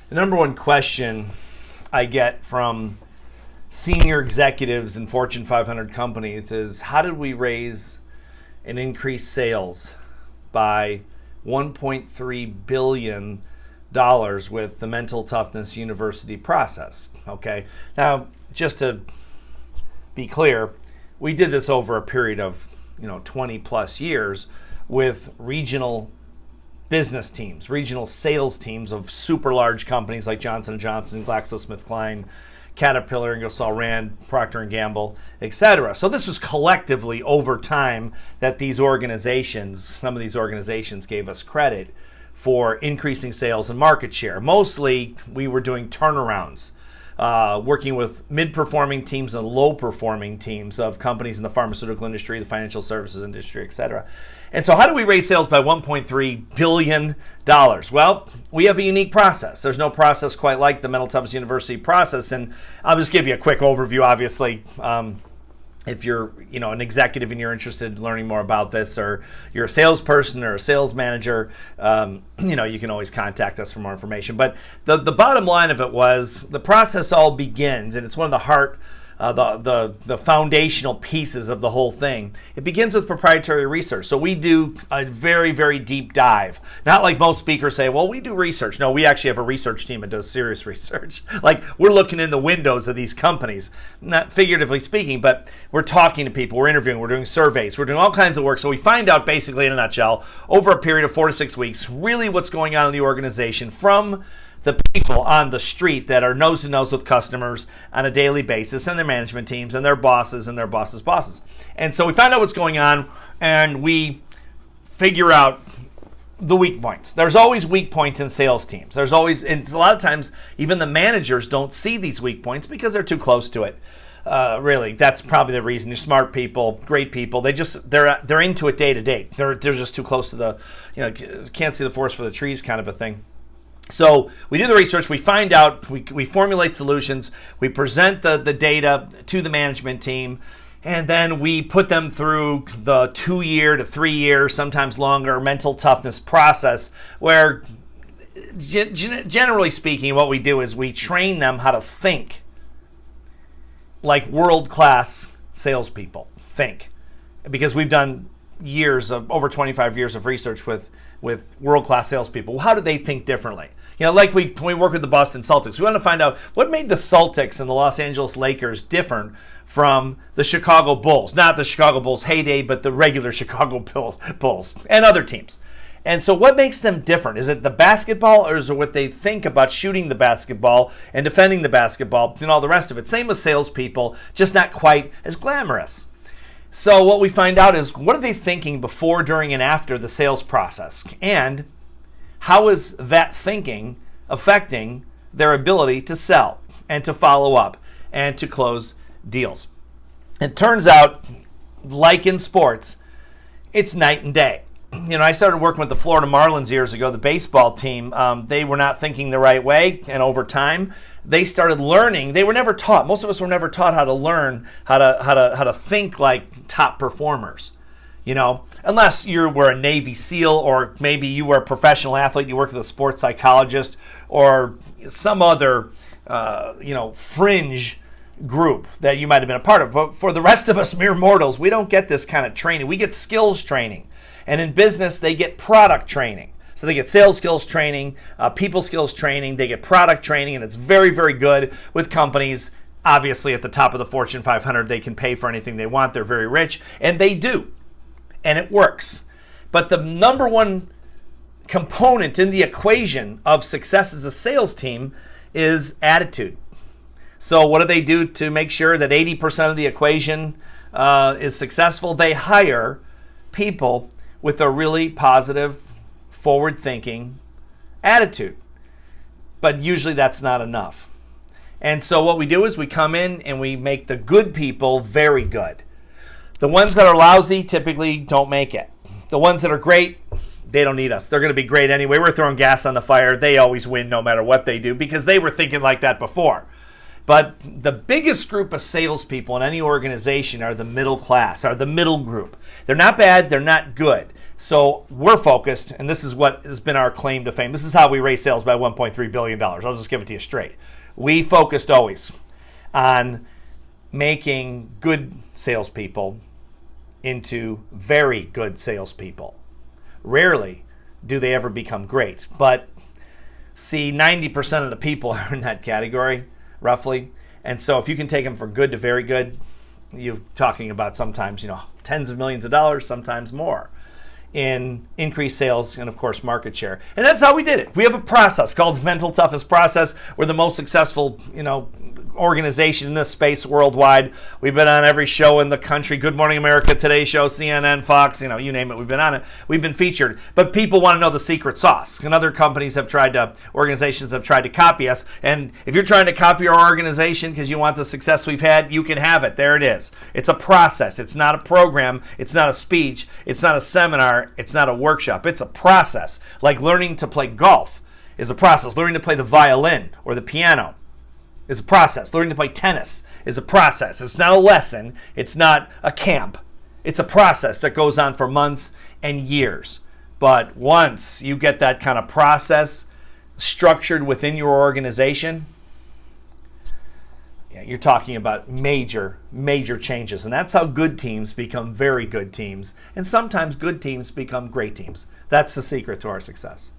The number one question I get from senior executives in Fortune 500 companies is, how did we raise and increase sales by $1.3 billion with the Mental Toughness University process? Okay, now just to be clear, we did this over a period of 20 plus years with regional business teams, regional sales teams of super large companies like Johnson & Johnson, GlaxoSmithKline, Caterpillar, Ingersoll Rand, Procter & Gamble, etc. So this was collectively over time that some of these organizations gave us credit for increasing sales and market share. Mostly we were doing turnarounds, working with mid-performing teams and low-performing teams of companies in the pharmaceutical industry, the financial services industry, etc. And so how do we raise sales by $1.3 billion? Well, we have a unique process. There's no process quite like the Mental Toughness University process. And I'll just give you a quick overview, obviously. If you're an executive and you're interested in learning more about this, or you're a salesperson or a sales manager, you can always contact us for more information. But the bottom line of it was, the process all begins, and it's one of the foundational pieces of the whole thing. It begins with proprietary research. So we do a very, very deep dive. Not like most speakers say, well, we do research. No, we actually have a research team that does serious research. Like, we're looking in the windows of these companies, not figuratively speaking, but we're talking to people, we're interviewing, we're doing surveys, we're doing all kinds of work. So we find out, basically in a nutshell, over a period of 4 to 6 weeks, really what's going on in the organization from the people on the street that are nose to nose with customers on a daily basis, and their management teams and their bosses and their bosses' bosses. And so we find out what's going on, and we figure out the weak points. There's always weak points in sales teams. And a lot of times even the managers don't see these weak points because they're too close to it. Really, that's probably the reason. They're smart people, great people. They're into it day to day. They're just too close to the, can't see the forest for the trees kind of a thing. So we do the research, we find out, we formulate solutions, we present the data to the management team, and then we put them through the 2-year to 3-year, sometimes longer, mental toughness process, where generally speaking, what we do is we train them how to think like world-class salespeople think. Because we've done over 25 years of research with world-class salespeople. How do they think differently? Like when we work with the Boston Celtics, we want to find out what made the Celtics and the Los Angeles Lakers different from the Chicago Bulls. Not the Chicago Bulls heyday, but the regular Chicago Bulls and other teams. And so what makes them different? Is it the basketball, or is it what they think about shooting the basketball and defending the basketball and all the rest of it? Same with salespeople, just not quite as glamorous. So what we find out is, what are they thinking before, during, and after the sales process? And how is that thinking affecting their ability to sell and to follow up and to close deals? It turns out, like in sports, it's night and day. I started working with the Florida Marlins years ago, the baseball team. They were not thinking the right way, and over time, they started learning. They were never taught. Most of us were never taught how to learn how to think like top performers. Unless you were a Navy SEAL, or maybe you were a professional athlete, you worked with a sports psychologist, or some other, fringe group that you might have been a part of. But for the rest of us mere mortals, we don't get this kind of training. We get skills training. And in business, they get product training. So they get sales skills training, people skills training, they get product training, and it's very, very good with companies. Obviously, at the top of the Fortune 500, they can pay for anything they want. They're very rich, and they do. And it works. But the number one component in the equation of success as a sales team is attitude. So what do they do to make sure that 80% of the equation is successful? They hire people with a really positive, forward-thinking attitude. But usually that's not enough. And so what we do is we come in and we make the good people very good. The ones that are lousy typically don't make it. The ones that are great, they don't need us. They're going to be great anyway. We're throwing gas on the fire. They always win no matter what they do, because they were thinking like that before. But the biggest group of salespeople in any organization are the middle class, are the middle group. They're not bad, they're not good. So we're focused, and this is what has been our claim to fame. This is how we raise sales by $1.3 billion. I'll just give it to you straight. We focused always on making good salespeople into very good salespeople. Rarely do they ever become great, but see, 90% of the people are in that category, roughly. And so if you can take them from good to very good, you're talking about sometimes, tens of millions of dollars, sometimes more, in increased sales and, of course, market share. And that's how we did it. We have a process called the Mental Toughness Process. We're the most successful, organization in this space worldwide. We've been on every show in the country. Good Morning America, Today Show, CNN, Fox, you name it, we've been on it. We've been featured. But people want to know the secret sauce. And other companies organizations have tried to copy us. And if you're trying to copy our organization because you want the success we've had, you can have it. There it is. It's a process. It's not a program. It's not a speech. It's not a seminar. It's not a workshop. It's a process. Like learning to play golf is a process. Learning to play the violin or the piano is a process. Learning to play tennis is a process. It's not a lesson. It's not a camp. It's a process that goes on for months and years. But once you get that kind of process structured within your organization, you're talking about major, major changes. And that's how good teams become very good teams. And sometimes good teams become great teams. That's the secret to our success.